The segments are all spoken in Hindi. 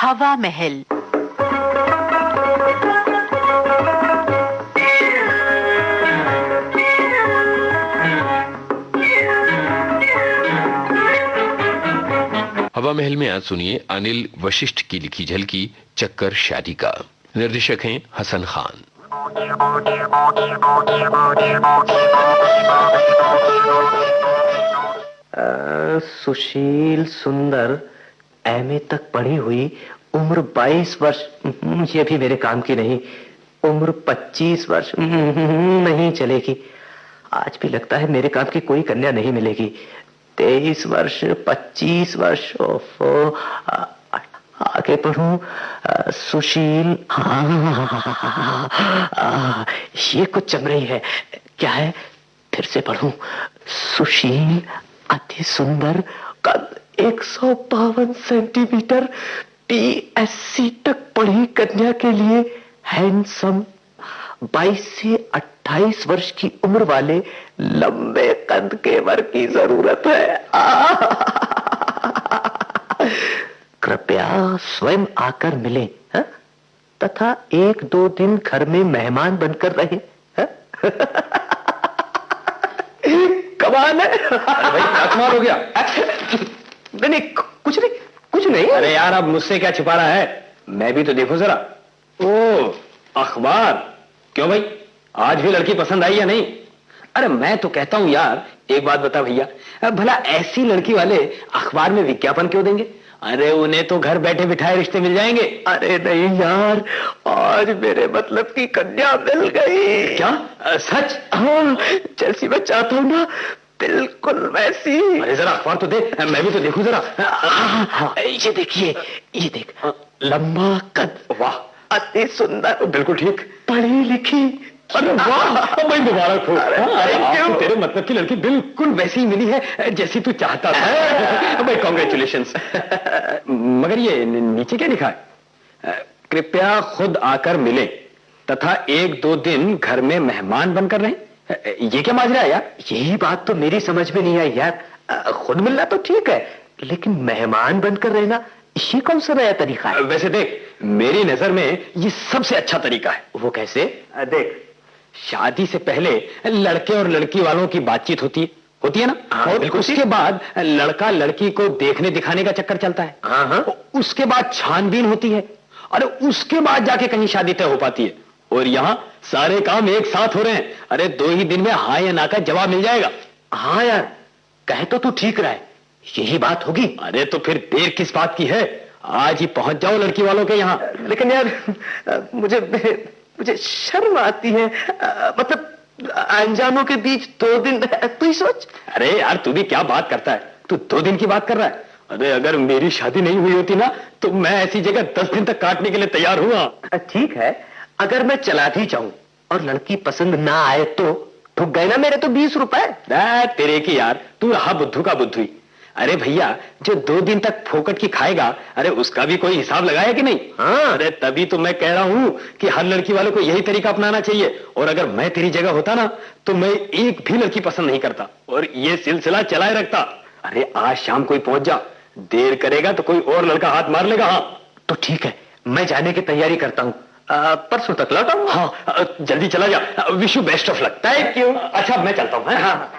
हवा महल। हवा महल में आज सुनिए अनिल वशिष्ठ की लिखी झलकी चक्कर शादी का। निर्देशक हैं हसन खान। सुशील, सुंदर, एमए तक पढ़ी हुई, उम्र 22 वर्ष, ये भी मेरे काम की नहीं। उम्र 25 वर्ष नहीं चलेगी। आज भी लगता है मेरे काम की कोई कन्या नहीं मिलेगी। 23 वर्ष, 25 वर्ष, ओफो, आगे बढ़ूं। सुशील, ये कुछ जम रही है। क्या है? फिर से पढ़ूं। सुशील, अति सुंदर, कद 152 सेंटीमीटर, पीएससी तक पढ़ी कन्या के लिए हैंडसम, 22 से 28 वर्ष की उम्र वाले लंबे कद के वर की जरूरत है। कृपया स्वयं आकर मिलें, तथा 1-2 दिन घर में मेहमान बनकर रहे। कमाल है। भाई कमाल हो गया। नहीं, कुछ नहीं। अरे यार, अब मुझसे क्या छुपा रहा है? मैं भी तो देखो जरा। ओ, अखबार। क्यों भाई, आज भी लड़की पसंद आई या नहीं? अरे मैं तो कहता हूं यार, एक बात बता भैया, भला ऐसी लड़की वाले अखबार में विज्ञापन क्यों देंगे? अरे उन्हें तो घर बैठे बिठाए रिश्ते मिल जाएंगे। अरे नहीं यार, आज मेरे मतलब की कन्या मिल गई। क्या? सच? हाँ, जैसी मैं चाहता हूं ना, बिल्कुल वैसी। अरे जरा अखबार तो दे, मैं भी तो देखूं जरा। ये देखिए, ये देख, लंबा कद, वाह, अति सुंदर, बिल्कुल ठीक, पढ़ी लिखी। अरे वाह, भाई मुबारक हो। क्यों? तेरे मतलब की लड़की बिल्कुल वैसी ही मिली है जैसी तू चाहता था। भाई कॉन्ग्रेचुलेशंस। मगर ये नीचे क्या लिखा है? कृपया खुद आकर मिले तथा 1-2 दिन घर में मेहमान बनकर रहें। ये क्या माजरा है यार? यही बात तो मेरी समझ में नहीं आई यार। खुद मिलना तो ठीक है, लेकिन मेहमान बनकर रहना, ये कौन सा नया तरीका है? वैसे देख, मेरी नजर में ये सबसे अच्छा तरीका है। वो कैसे? देख, शादी से पहले लड़के और लड़की वालों की बातचीत होती है ना? और उसके बाद लड़का लड़की को देखने दिखाने का चक्कर चलता है। हाँ। उसके बाद छानबीन होती है, और उसके बाद जाके कहीं शादी तय हो पाती है। और यहाँ सारे काम एक साथ हो रहे हैं। अरे 2 ही दिन में हाँ या ना का जवाब मिल जाएगा। हाँ यार, कहे तो तू ठीक रहा है, यही बात होगी। अरे तो फिर देर किस बात की है? आज ही पहुंच जाओ लड़की वालों के यहाँ। लेकिन यार, मुझे शर्म आती है। मतलब अनजानों के बीच 2 दिन, तू ही सोच। अरे यार, तू भी क्या बात करता है? तू 2 दिन की बात कर रहा है? अरे अगर मेरी शादी नहीं हुई होती ना, तो मैं ऐसी जगह 10 दिन तक काटने के लिए तैयार हुआ। ठीक है, अगर मैं चला भी जाऊं और लड़की पसंद ना आए तो ठुक गए ना मेरे तो 20 रुपए। तेरे की यार, तू रहा बुद्धू का बुद्धू ही। अरे भैया, जो 2 दिन तक फोकट की खाएगा, अरे उसका भी कोई हिसाब लगाया कि नहीं? हाँ। अरे तभी तो मैं कह रहा हूं कि हर लड़की वाले को यही तरीका अपनाना चाहिए। और अगर मैं तेरी जगह होता ना, तो मैं एक भी लड़की पसंद नहीं करता और ये सिलसिला चलाए रखता। अरे आज शाम कोई पहुंच जा, देर करेगा तो कोई और लड़का हाथ मार लेगा। हाँ तो ठीक है, मैं जाने की तैयारी करता हूँ। परसों तक लौटा हूँ। हाँ, जल्दी चला जा। Wish you best of luck. Thank you. अच्छा, मैं चलता हूँ। हाँ।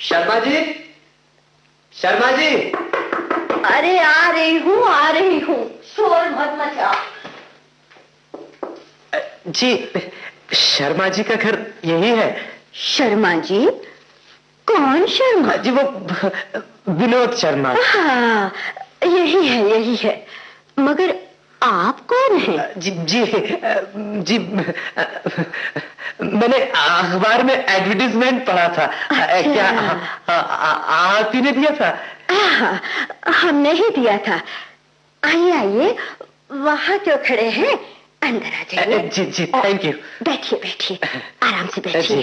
शर्मा जी, शर्मा जी। अरे आ रही हूँ, शोर मत मचा। जी, शर्मा जी का घर यही है। शर्मा जी? कौन शर्मा? जी वो विनोद शर्मा। हाँ, यही है। मगर आप कौन हैं? जी, मैंने अखबार में एडवर्टाइजमेंट पढ़ा था। अच्छा। क्या आप ही ने दिया था? हाँ, हमने ही दिया था। आइए, वहां क्यों खड़े हैं? अंदर आ जाइए। जी, थैंक यू। बैठिए, आराम से बैठिए।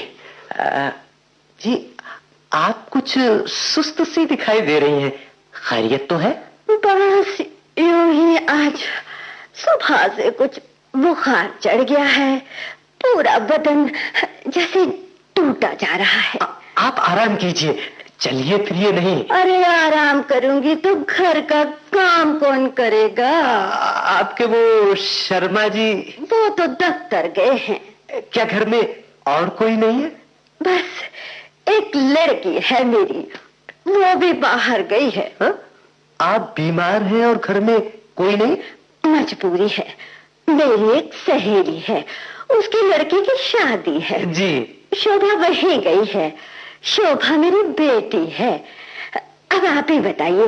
जी, आप कुछ सुस्त सी दिखाई दे रही हैं, खैरियत तो है? बस यूं ही आज सुबह से कुछ बुखार चढ़ गया है, पूरा बदन जैसे टूटा जा रहा है। आप आराम कीजिए, चलिए फिरिए नहीं। अरे आराम करूंगी तो घर का काम कौन करेगा? आपके वो शर्मा जी? वो तो दफ्तर गए हैं। क्या घर में और कोई नहीं है? बस एक लड़की है मेरी, वो भी बाहर गई है। हा? आप बीमार हैं और घर में कोई नहीं? मजबूरी है, मेरी एक सहेली है, उसकी लड़की की शादी है जी। शोभा वहीं गई है। शोभा मेरी बेटी है। अब आप ही बताइए,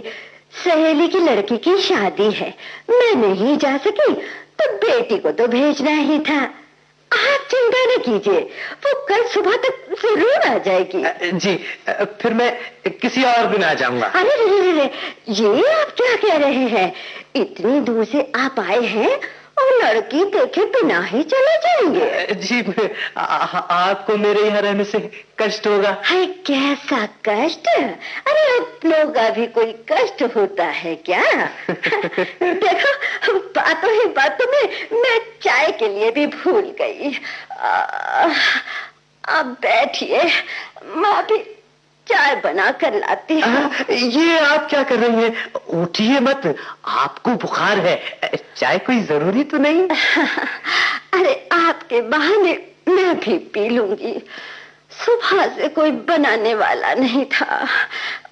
सहेली की लड़की की शादी है, मैं नहीं जा सकी तो बेटी को तो भेजना ही था। आप चिंता न कीजिए, वो कल सुबह तक जरूर आ जाएगी। जी, फिर मैं किसी और दिन आ जाऊंगा। अरे रे, ये आप क्या कह रहे हैं? इतनी दूर से आप आए हैं और लड़की देखे बिना ही चले जाएंगे? जी, आपको मेरे यहाँ रहने से कष्ट होगा। है कैसा कष्ट? अरे आप लोगों का भी कोई कष्ट होता है क्या? देखो, बातों में मैं चाय के लिए भी भूल गई। अब बैठिए, मैं भी चाय बना कर लाती हूँ। ये आप क्या कर रही हैं? उठिए मत, आपको बुखार है। चाय कोई जरूरी तो नहीं? अरे आपके बहाने मैं भी पी लूंगी। सुबह से कोई बनाने वाला नहीं था,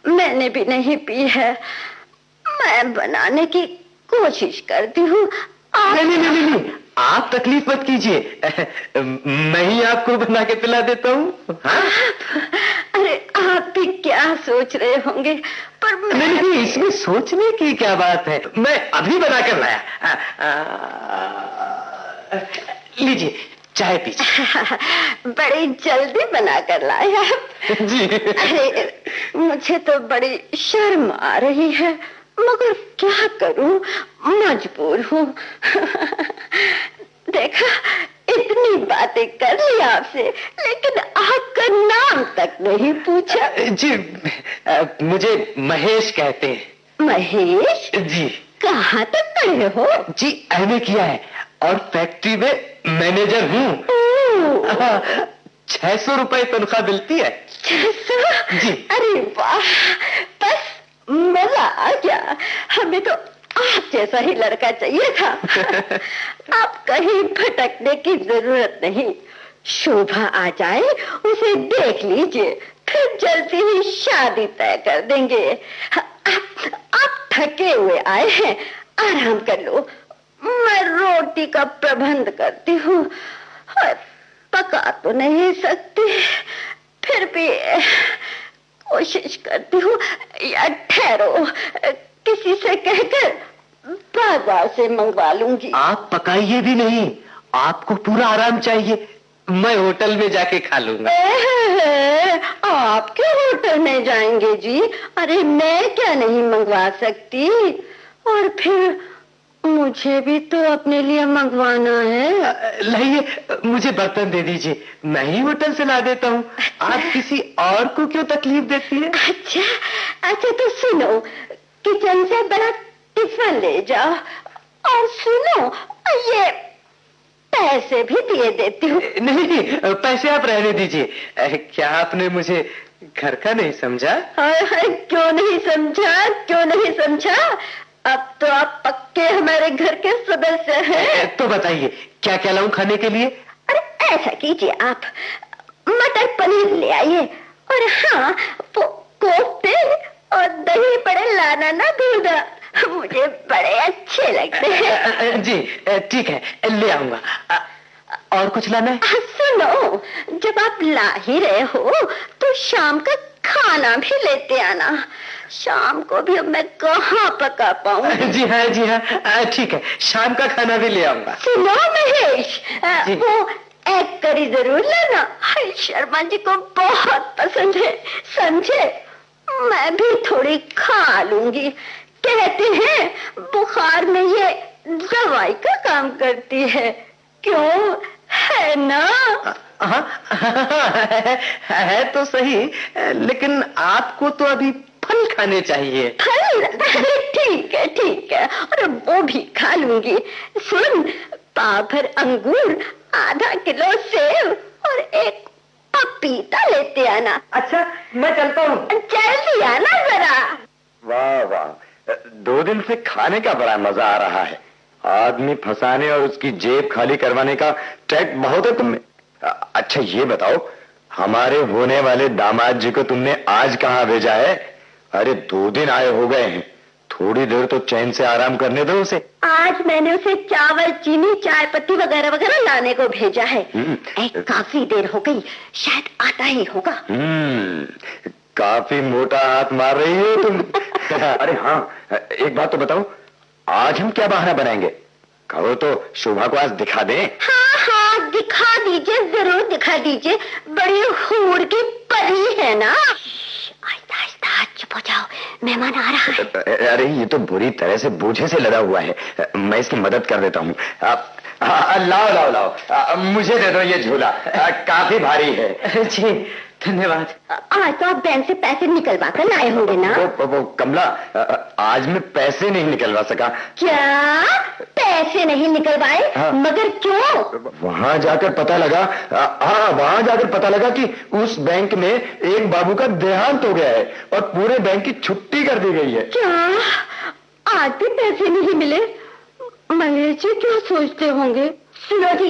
मैंने भी नहीं पी है। मैं बनाने की कोशिश करती हूँ। नहीं, आप तकलीफ मत कीजिए, मैं ही आपको बना के पिला देता हूँ। अरे आप भी क्या सोच रहे होंगे, पर नहीं, इसमें सोचने की क्या बात है, मैं अभी बना कर लाया। लीजिए, चाय पीजिए। बड़ी जल्दी बना कर लाया जी। अरे मुझे तो बड़ी शर्म आ रही है, मगर क्या करूं, मजबूर हूँ। देखा, इतनी बातें कर ली आपसे, लेकिन आपका नाम तक नहीं पूछा। जी, मुझे महेश कहते हैं। महेश जी। कहाँ तक पढ़े हो? जी, एमए किया है और फैक्ट्री में मैनेजर हूँ। 600 रुपए तनख्वाह मिलती है। 600? जी। अरे वाह, बस मजा आ गया। हमें तो आप जैसा ही लड़का चाहिए था। अब कहीं भटकने की जरूरत नहीं, शोभा आ जाए उसे देख लीजिए, फिर जल्दी ही शादी तय कर देंगे। आप थके हुए आए हैं, आराम कर लो, मैं रोटी का प्रबंध करती हूँ। पका तो नहीं सकती, फिर भी कोशिश करती हूँ। या ठहरो, किसी से कहकर बाजार से मंगवा लूंगी। आप पकाइए भी नहीं, आपको पूरा आराम चाहिए, मैं होटल में जाके खा लूंगा। आप क्यों होटल में जाएंगे जी? अरे मैं क्या नहीं मंगवा सकती, और फिर मुझे भी तो अपने लिए मंगवाना है। लाइए, मुझे बर्तन दे दीजिए, मैं ही होटल से ला देता हूँ। आप किसी और को क्यों तकलीफ देती है? अच्छा तो सुनो, किचन से बड़ा टिफिन ले जाओ, और सुनो, ये पैसे भी दिए देती हूँ। नहीं, पैसे आप रहने दीजिए। क्या आपने मुझे घर का नहीं समझा? क्यों नहीं समझा? अब तो आप पक्के हमारे घर के सदस्य हैं। तो बताइए, क्या क्या लाऊं खाने के लिए? अरे ऐसा कीजिए, आप मटर पनीर ले आइए, और हाँ, वो कोफ्ते और दही बड़े लाना ना भूलना, मुझे बड़े अच्छे लगते हैं। जी ठीक है, ले आऊंगा। और कुछ लाना है? सुनो, जब आप ला ही रहे हो तो शाम का खाना भी लेते आना। शाम को भी अब मैं कहाँ पका पाऊंगी। जी हाँ, ठीक है, शाम का खाना भी ले आऊंगा। सुनो महेश, वो एग करी जरूर लाना, हाय शर्मा जी को बहुत पसंद है, समझे? मैं भी थोड़ी खा लूंगी, कहते हैं बुखार में ये दवाई का काम करती है, क्यों है ना? है तो सही, लेकिन आपको तो अभी फल खाने चाहिए। फल? ठीक है, और वो भी खा लूंगी। सुन, पाव भर अंगूर, आधा किलो सेब और एक पपीता लेते आना। अच्छा, मैं चलता हूँ। जल्दी आना जरा। वाह वाह, 2 दिन से खाने का बड़ा मजा आ रहा है। आदमी फंसाने और उसकी जेब खाली करवाने का ट्रैक बहुत है तुमने। अच्छा ये बताओ, हमारे होने वाले दामाद जी को तुमने आज कहाँ भेजा है? अरे 2 दिन आए हो गए हैं, थोड़ी देर तो चैन से आराम करने दो उसे। आज मैंने उसे चावल, चीनी, चाय पत्ती वगैरह वगैरह लाने को भेजा है। काफी देर हो गई, शायद आता ही होगा। काफी मोटा हाथ मार रही हो तुम। अरे हाँ, एक बात तो बताओ, आज हम क्या बहाना बनाएंगे? कहो तो शोभा को आज दिखा दें। हाँ हाँ, दिखा दीजिए, जरूर दिखा दीजिए। बड़ी हूर की परी है ना। आहिस्ता आहिस्ता, चुप हो जाओ, मेहमान आ रहा है। अरे ये तो बुरी तरह से बोझे से लदा हुआ है, मैं इसकी मदद कर देता हूँ। लाओ लाओ लाओ, मुझे दे दो ये झूला, काफी भारी है। जी धन्यवाद। आज तो आप बैंक से पैसे निकलवा कर लाए होंगे ना? वो कमला, आज मैं पैसे नहीं निकलवा सका। क्या पैसे नहीं निकलवाए? हाँ। मगर क्यों? वहाँ जाकर पता लगा, वहाँ जाकर पता लगा कि उस बैंक में एक बाबू का देहांत हो गया है और पूरे बैंक की छुट्टी कर दी गई है। क्या आज भी पैसे नहीं मिले? महेश जी क्या सोचते होंगे? सुनो जी,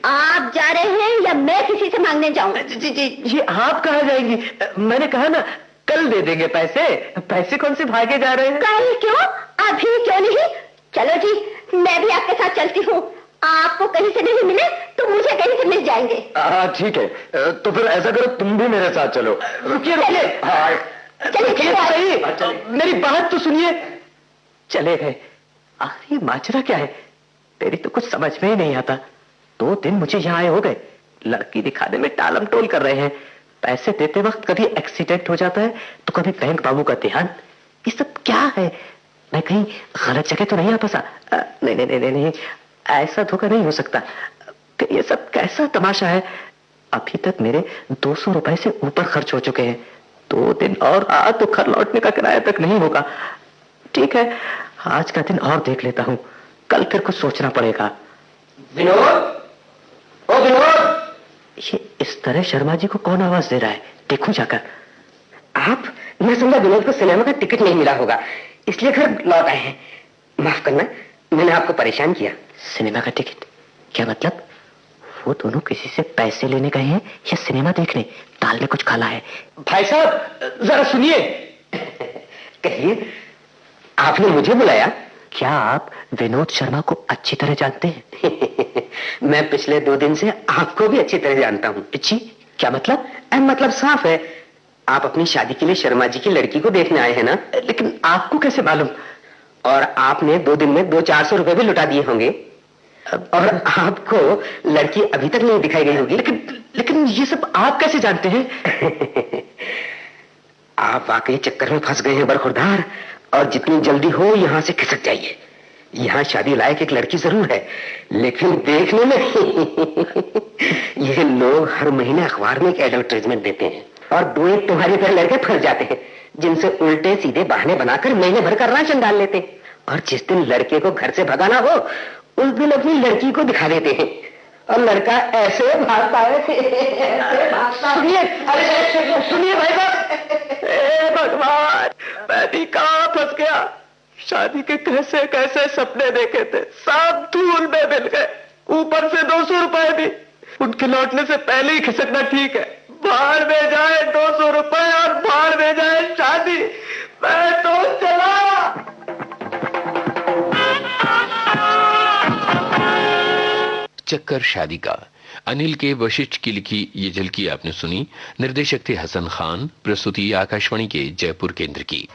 आप जा रहे हैं या मैं किसी से मांगने जाऊं? जी जी जी, आप कहाँ जाएंगी? मैंने कहा ना, कल दे देंगे पैसे। पैसे कौन से भागे जा रहे हैं? कल क्यों, अभी क्यों नहीं? चलो जी, मैं भी आपके साथ चलती हूँ। आपको कहीं से नहीं मिले तो मुझे कहीं से मिल जाएंगे। ठीक है, तो फिर ऐसा करो, तुम भी मेरे साथ चलो। रुकिए रुकिए, चलिए, मेरी बात तो सुनिए। चले गए। आखिर ये माजरा क्या है? तेरी तो कुछ समझ में ही नहीं आता। 2 दिन मुझे यहाँ आए हो गए, लड़की दिखाने में टालम टोल कर रहे हैं। पैसे देते वक्त कभी एक्सीडेंट हो जाता है तो कभी बैंक बाबू का देहांत। ये सब क्या है? मैं कहीं गलत जगह तो नहीं आ फंसा? नहीं नहीं नहीं नहीं, ऐसा धोखा नहीं हो सकता। ये सब कैसा तमाशा है? अभी तक मेरे 200 रुपए से ऊपर खर्च हो चुके हैं। 2 दिन और तो घर लौटने का किराया तक नहीं होगा। ठीक है, आज का दिन और देख लेता हूँ, कल फिर कुछ सोचना पड़ेगा। विनोद, ओ विनोद! ये इस तरह शर्मा जी को कौन आवाज दे रहा है? देखूं जाकर। आप, मैं समझा विनोद को सिनेमा का टिकट नहीं मिला होगा, इसलिए घर लौट आए हैं। माफ करना, मैंने आपको परेशान किया। सिनेमा का टिकट? क्या मतलब? वो दोनों किसी से पैसे लेने गए हैं या सिनेमा देखने? दाल में कुछ काला है। भाई साहब जरा सुनिए। कहिए, आपने मुझे बुलाया? क्या आप विनोद शर्मा को अच्छी तरह जानते हैं? मैं पिछले 2 दिन से आपको भी अच्छी तरह जानता हूँ। जी, क्या मतलब? मतलब साफ है, आप अपनी शादी के लिए शर्मा जी की लड़की को देखने आए हैं ना? लेकिन आपको कैसे मालूम? और आपने 2 दिन में 200-400 रुपए भी लुटा दिए होंगे। और आपको लड़की अभी तक नहीं दिखाई गई होगी। लेकिन ये सब आप कैसे जानते हैं? आप वाकई चक्कर में फंस गए हैं बरखुरदार, और जितनी जल्दी हो यहां से खिसक जाइए। यहाँ शादी लायक एक लड़की जरूर है, लेकिन देखने में ये लोग हर महीने अखबार में एक एडवर्टाइजमेंट देते हैं और 2-1 तुम्हारी तरह लड़के फंस जाते हैं, जिनसे उल्टे सीधे बहाने बनाकर महीने भर का राशन डाल लेते हैं। और जिस दिन लड़के को घर से भगाना हो उस दिन अपनी लड़की को दिखा देते हैं और लड़का ऐसे भागता है, ऐसे भागता है। सुनिए भाई साहब, भगवान, मैं भी कहाँ फंस गया? शादी के कैसे कैसे सपने देखे थे, सब धूल में मिल गए। ऊपर से 200 रुपए भी। उनके लौटने से पहले ही खिसकना ठीक है। बाहर में जाए 200 रुपए और बाहर में जाए शादी। मैं तो चला। चक्कर शादी का अनिल के वशिष्ठ की लिखी ये झलकी आपने सुनी। निर्देशक थे हसन खान, प्रस्तुति आकाशवाणी के जयपुर केंद्र की।